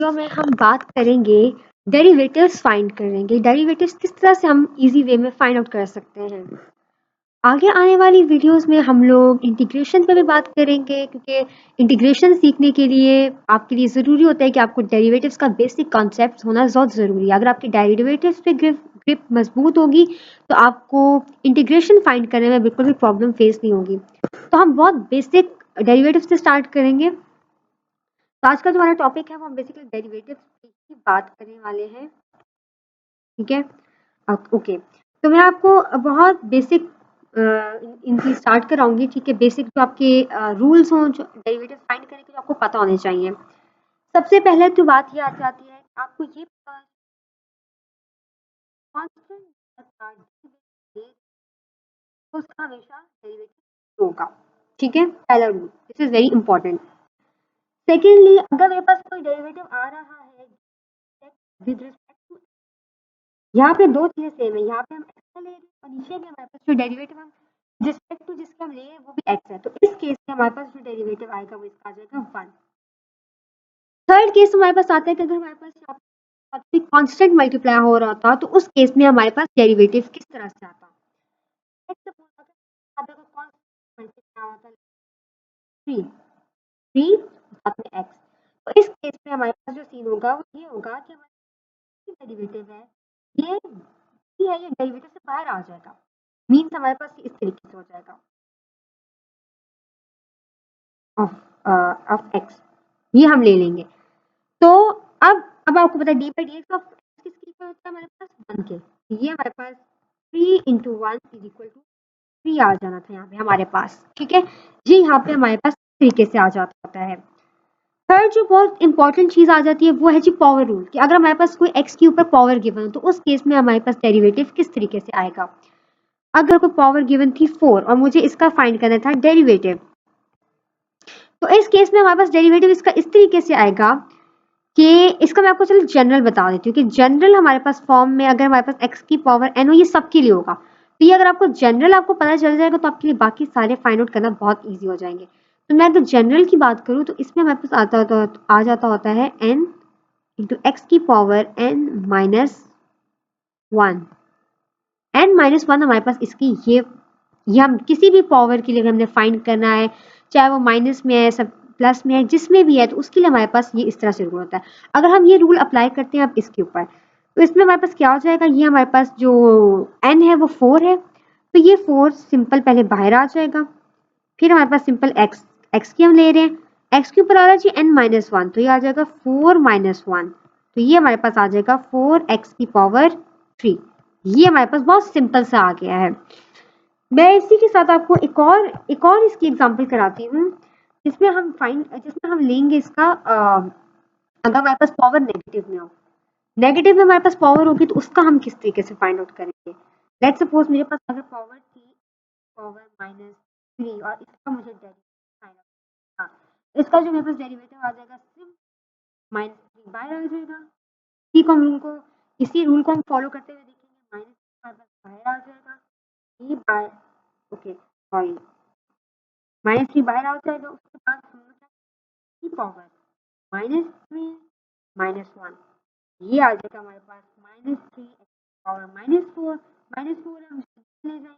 Video में हम बात करेंगे डेरिवेटिव्स फाइंड करेंगे। डेरिवेटिव्स किस तरह से हम इजी वे में फाइंड आउट कर सकते हैं। आगे आने वाली वीडियोस में हम लोग इंटीग्रेशन पे भी बात करेंगे, क्योंकि इंटीग्रेशन सीखने के लिए आपके लिए ज़रूरी होता है कि आपको डेरिवेटिव्स का बेसिक कॉन्सेप्ट होना बहुत ज़रूरी है। अगर आपकी डेरिवेटिव्स पे ग्रिप मजबूत होगी तो आपको इंटीग्रेशन फाइंड करने में बिल्कुल भी प्रॉब्लम फेस नहीं होगी। तो हम बहुत बेसिक डेरिवेटिव से स्टार्ट करेंगे। तो आज का जो हमारा टॉपिक है वो हम बेसिकली डेरिवेटिव्स की बात करने वाले हैं। ठीक है, ओके। तो मैं आपको बहुत बेसिक इनकी स्टार्ट कराऊंगी। ठीक है, बेसिक जो आपके रूल्स हों जो डेरिवेटिव फाइंड करने के, जो आपको पता होने चाहिए। सबसे पहले तो बात ये आ जाती है, आपको ये पता है तो उसका हमेशा डेरिवेटिव होगा। ठीक है, पहला rule, this is very important. Secondly, अगर मेरे पास कोई डेरिवेटिव आ रहा है विद रिस्पेक्ट टू, यहाँ पे दो चीजें सेम है। यहाँ पे हम एक्स ले रहे हैं और नीचे भी हमारे पास जो डेरिवेटिव हम रिस्पेक्ट टू जिसके हम ले रहे हैं वो भी एक्स है। तो इस केस में हमारे पास जो डेरिवेटिव आएगा वो इसका आ जाएगा 1। थर्ड केस हमारे पास आता है कि अगर हमारे पास कांस्टेंट मल्टीप्लाई हो रहा था तो उस केस में हमारे पास डेरिवेटिव किस तरह से आता। थ्री थ्री साथ में एक्स, तो इस केस में हमारे पास जो सीन होगा वो ये होगा कि हमारे डेरिवेटिव है ये डेरिवेटिव से बाहर आ जाएगा। मीन्स हमारे पास इस तरीके से हो जाएगा ऑफ एक्स, ये हम ले लेंगे। तो अब आपको पता है D by D X of x किसके इक्वल होता है हमारे पास 1 के। ये हमारे पास 3 इंटू 1 इज इक्वल टू 3 आ जाना था यहाँ पे हमारे पास। ठीक है, ये यहाँ पे हमारे पास तरीके से आ जाता होता है। थर्ड जो बहुत इंपॉर्टेंट चीज आ जाती है वो है जी पावर रूल, कि अगर हमारे पास कोई एक्स के ऊपर पावर गिवन हो तो उस केस में हमारे पास डेरिवेटिव किस तरीके से आएगा। अगर कोई पावर गिवन थी 4 और मुझे इसका फाइंड करना था डेरिवेटिव, तो इस केस में हमारे पास डेरिवेटिव इसका इस तरीके से आएगा कि इसका मैं आपको चलो जनरल बता देती हूँ कि जनरल हमारे पास फॉर्म में अगर हमारे पास x की पावर n हो, ये सबके लिए होगा। तो ये अगर आपको जनरल आपको पता चल जाएगा तो आपके लिए बाकी सारे फाइंड आउट करना बहुत ईजी हो जाएंगे। तो मैं अगर जनरल की बात करूँ तो इसमें हमारे पास आ जाता होता है n इंटू एक्स की power n minus 1। n minus 1 हमारे पास इसकी ये हम किसी भी पावर के लिए हमने फाइंड करना है, चाहे वो माइनस में है सब प्लस में है जिसमें भी है, तो उसके लिए हमारे पास ये इस तरह से रूल होता है। अगर हम ये रूल अप्लाई करते हैं अब इसके ऊपर, तो इसमें हमारे पास क्या हो जाएगा, ये हमारे पास जो n है वो 4 है, तो ये 4 सिंपल पहले बाहर आ जाएगा। फिर हमारे पास सिंपल x की हम ले रहे हैं, x के ऊपर आ रहा है जी n माइनस 1, तो ये आ जाएगा 4 माइनस 1, तो ये हमारे पास आ जाएगा 4x की पावर 3। ये हमारे पास बहुत सिंपल सा आ गया है। मैं इसी के साथ आपको एक और इसकी एग्जांपल कराती हूँ, जिसमें हम लेंगे इसका अगर हमारे पास पावर नेगेटिव में हो, नेगेटिव में हमारे पास पावर होगी तो उसका हम किस तरीके से फाइंड आउट करेंगे। लेट्स सपोज मेरे पास अगर पावर थी पावर माइनस 3 और इसका मुझे डेरिवेटिव फाइंड आउट, हाँ, इसका जो मेरे पास डेरिवेटिव आ जाएगा सिर्फ माइनस 3 बाहर आ जाएगा। इसी को हम रूल को इसी रूल को हम फॉलो करते हुए देखेंगे, माइनस हमारे पास बाहर आ जाएगा, ये बाय ओके सॉरी माइनस 3 बाहर आ जाएगा। उसके बाद हम लोग की पावर माइनस 3 माइनस 1, ये आ जाएगा हमारे पास माइनस 3 पावर माइनस 4 हम ले जाएंगे,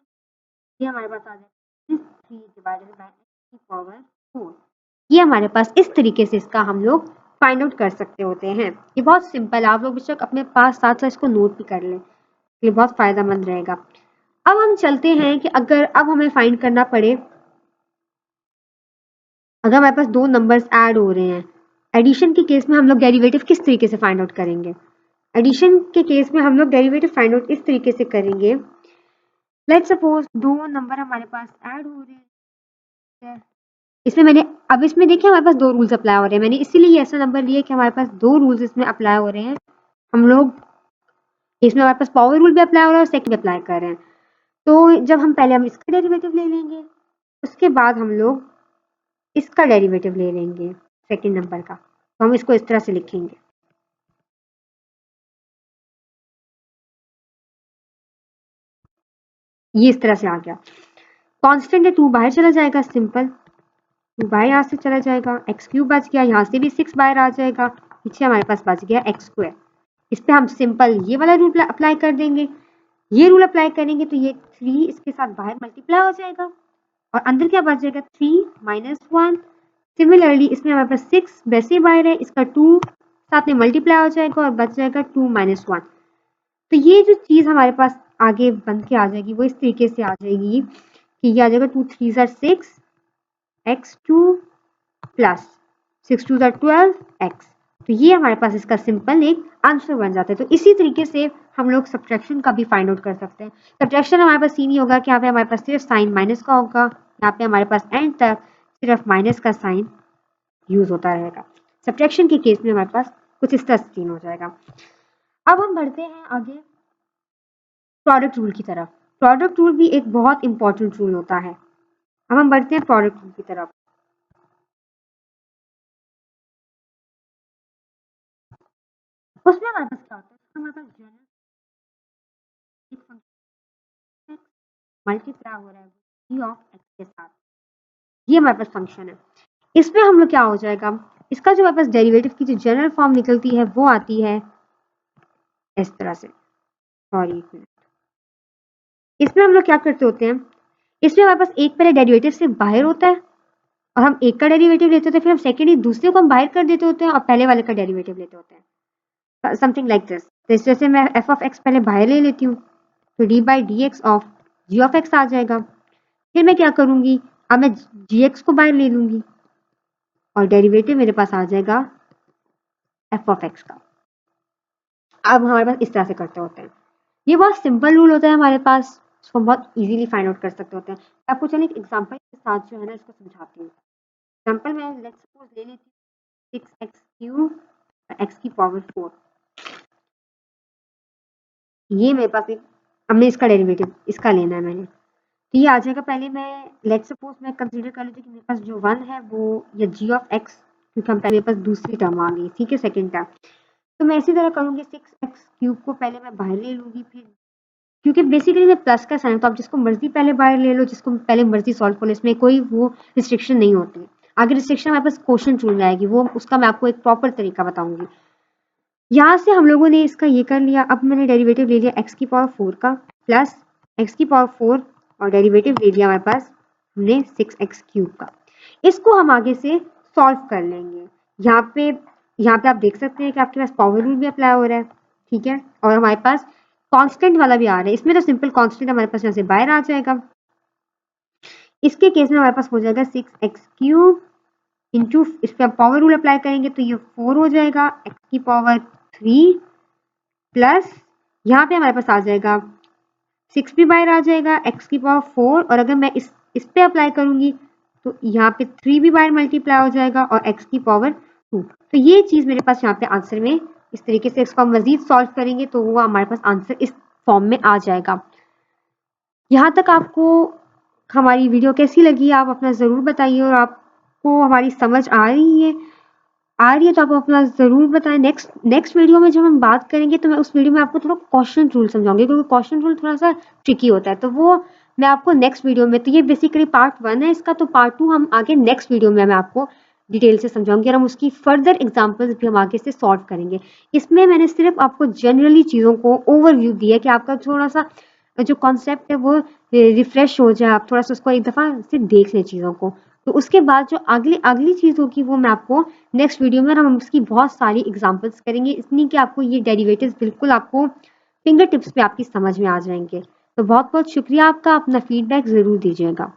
ये हमारे पास आ जाएगा माइनस 3 डिवाइडेड बाय एक्स की पावर 4। ये हमारे पास इस तरीके से इसका हम लोग फाइंड आउट कर सकते होते हैं। ये बहुत सिंपल है, आप लोग बेशक अपने पास साथ साथ इसको नोट भी कर लें, ये बहुत फायदेमंद रहेगा। अब हम चलते हैं कि अगर अब हमें फाइंड करना पड़े, अगर हमारे पास दो नंबर्स ऐड हो रहे हैं, एडिशन के केस में हम लोग डेरिवेटिव किस तरीके से फाइंड आउट करेंगे। एडिशन के केस में हम लोग डेरिवेटिव फाइंड आउट इस तरीके से करेंगे, लेट्स सपोज दो नंबर हमारे पास ऐड हो रहे हैं, इसमें देखिए हमारे पास दो रूल्स अप्लाई हो रहे हैं। मैंने इसीलिए ऐसा नंबर लिया कि हमारे पास दो रूल्स इसमें अप्लाई हो रहे हैं। हम लोग इसमें हमारे पास पावर रूल भी अप्लाई हो रहा है और सेकंड अप्लाई कर रहे हैं। तो जब हम इसका डेरिवेटिव ले लेंगे, उसके बाद हम लोग इसका डेरिवेटिव ले लेंगे सेकंड नंबर का, तो हम इसको इस तरह से लिखेंगे। ये इस तरह से आ गया, कांस्टेंट है 2 बाहर चला जाएगा, सिंपल 2 बाहर यहाँ से चला जाएगा, एक्स क्यूब बच गया, यहाँ से भी 6 बाहर आ जाएगा, पीछे हमारे पास बच गया एक्स स्क्वायर। इस पे हम सिंपल ये वाला रूल अप्लाई कर देंगे। ये रूल अप्लाई करेंगे तो ये 3 इसके साथ बाहर मल्टीप्लाई हो जाएगा और अंदर क्या बच जाएगा 3 माइनस 1। सिमिलरली इसमें हमारे पास 6 वैसे बाहर है, इसका 2 साथ में मल्टीप्लाई हो जाएगा और बच जाएगा 2 माइनस 1। तो ये जो चीज हमारे पास आगे बन के आ जाएगी वो इस तरीके से आ जाएगी कि ये आ जाएगा 2 3 6 x2 प्लस 6 2 12 x। तो ये हमारे पास इसका सिंपल एक आंसर बन जाता है। तो इसी तरीके से हम लोग सब्ट्रैक्शन का भी फाइंड आउट कर सकते हैं। सब्ट्रैक्शन हमारे पास सीन ही होगा कि यहाँ पे हमारे पास सिर्फ साइन माइनस का होगा, यहाँ पे हमारे पास एंड तक सिर्फ माइनस का साइन यूज होता रहेगा। सब्ट्रैक्शन के केस में हमारे पास कुछ इस तरह सीन हो जाएगा। अब हम बढ़ते हैं आगे प्रोडक्ट रूल की तरफ। प्रोडक्ट रूल भी एक बहुत इंपॉर्टेंट रूल होता है। अब हम बढ़ते हैं प्रोडक्ट रूल की तरफ। उसमें हमारे पास क्या होता है, हमारे पास जनरल मल्टीप्लाई हो रहा है g ऑफ x के साथ, ये हमारे पास फंक्शन है। इसमें हम लोग क्या हो जाएगा, इसका जो हमारे पास डेरिवेटिव की जो जनरल फॉर्म निकलती है वो आती है इस तरह से। सॉरी एक मिनट, इसमें हम लोग क्या करते होते हैं, इसमें हमारे पास एक पहले डेरिवेटिव से बाहर होता है और हम एक का डेरिवेटिव लेते होते हैं, फिर हम सेकेंडली दूसरे को हम बाहर कर देते होते हैं और पहले वाले का डेरिवेटिव लेते होते हैं, समथिंग लाइक दिस। तो इस वजह से मैं एफ ऑफ एक्स पहले बाहर ले लेती हूँ तो D by D X of G of X आ जाएगा। फिर मैं क्या करूंगी, अब मैं जी एक्स को बाहर ले लूंगी और डेरिवेटिव मेरे पास आ जाएगा एफ ऑफ एक्स का। अब हमारे पास इस तरह से करते होते हैं। ये बहुत सिंपल रूल होता है हमारे पास, इसको हम बहुत इजीली फाइंड आउट कर सकते होते हैं। आपको चलिए एक एग्जांपल के साथ जो है ना इसको समझाती हूँ। एग्जांपल में लेट्स सपोज ले लेती हूँ 6x क्यूब x की पावर 4। ये मेरे पास एक, हमने इसका डेरिवेटिव इसका लेना है मैंने, तो ये आ जाएगा। पहले मैं लेट्स सपोज मैं कंसीडर कर लेती हूँ कि मेरे पास जो 1 है वो या g ऑफ x, क्योंकि हम पहले मेरे पास दूसरी टर्म आ गई, ठीक है, सेकंड टर्म। तो मैं इसी तरह करूँगी 6x क्यूब को पहले मैं बाहर ले लूँगी, फिर क्योंकि बेसिकली मैं प्लस का साइन, तो आप जिसको मर्जी पहले बाहर ले लो, जिसको पहले मर्जी सॉल्व कर लो, इसमें कोई वो रिस्ट्रिक्शन नहीं होती। आगे रिस्ट्रिक्शन हमारे पास क्वेश्चन रूल में आएगी, वो उसका मैं आपको एक प्रॉपर तरीका बताऊंगी। यहाँ से हम लोगों ने इसका ये कर लिया। अब मैंने डेरिवेटिव ले लिया x की पावर 4 का प्लस x की पावर 4 और डेरिवेटिव ले लिया हमारे पास हमने 6x क्यूब का। इसको हम आगे से सॉल्व कर लेंगे। यहाँ पे आप देख सकते हैं कि आपके पास पावर रूल भी अप्लाई हो रहा है, ठीक है, और हमारे पास कांस्टेंट वाला भी आ रहा है। इसमें तो सिंपल कांस्टेंट हमारे पास यहाँ से बाहर आ जाएगा। इसके केस में हमारे पास हो जाएगा 6x क्यूब इंटू, इस पर पावर रूल अप्लाई करेंगे तो ये 4 हो जाएगा, x की पावर 3 प्लस यहाँ पे हमारे पास आ जाएगा 6 भी बाहर आ जाएगा, x की पावर 4, और अगर मैं इस पे अप्लाई करूंगी तो यहाँ पे 3 भी बाहर मल्टीप्लाई हो जाएगा और x की पावर 2। तो ये चीज मेरे पास यहाँ पे आंसर में इस तरीके से, इसको हम मजीद सॉल्व करेंगे तो वो हमारे पास आंसर इस फॉर्म में आ जाएगा। यहाँ तक आपको हमारी वीडियो कैसी लगी आप अपना ज़रूर बताइए, और आपको हमारी समझ आ रही है तो आप अपना ज़रूर बताएं। नेक्स्ट वीडियो में जब हम बात करेंगे तो मैं उस वीडियो में आपको थोड़ा क्वेश्चन रूल समझाऊंगी, क्योंकि क्वेश्चन रूल थोड़ा सा ट्रिकी होता है, तो वो मैं आपको नेक्स्ट वीडियो में, तो ये बेसिकली पार्ट 1 है इसका, तो पार्ट 2 हम आगे नेक्स्ट वीडियो में मैं आपको डिटेल से समझाऊंगी और हम उसकी फर्दर एग्जाम्पल्स भी हम आगे से सॉल्व करेंगे। इसमें मैंने सिर्फ आपको जनरली चीज़ों को ओवरव्यू दिया कि आपका थोड़ा सा जो कॉन्सेप्ट है वो रिफ्रेश हो जाए, आप थोड़ा सा उसको एक दफ़ा से देख लें चीज़ों को। तो उसके बाद जो अगली चीज़ होगी वो मैं आपको नेक्स्ट वीडियो में, हम इसकी बहुत सारी एग्जांपल्स करेंगे, इतनी कि आपको ये डेरिवेटिव्स बिल्कुल आपको फिंगर टिप्स पे आपकी समझ में आ जाएंगे। तो बहुत बहुत शुक्रिया आपका, अपना फीडबैक ज़रूर दीजिएगा।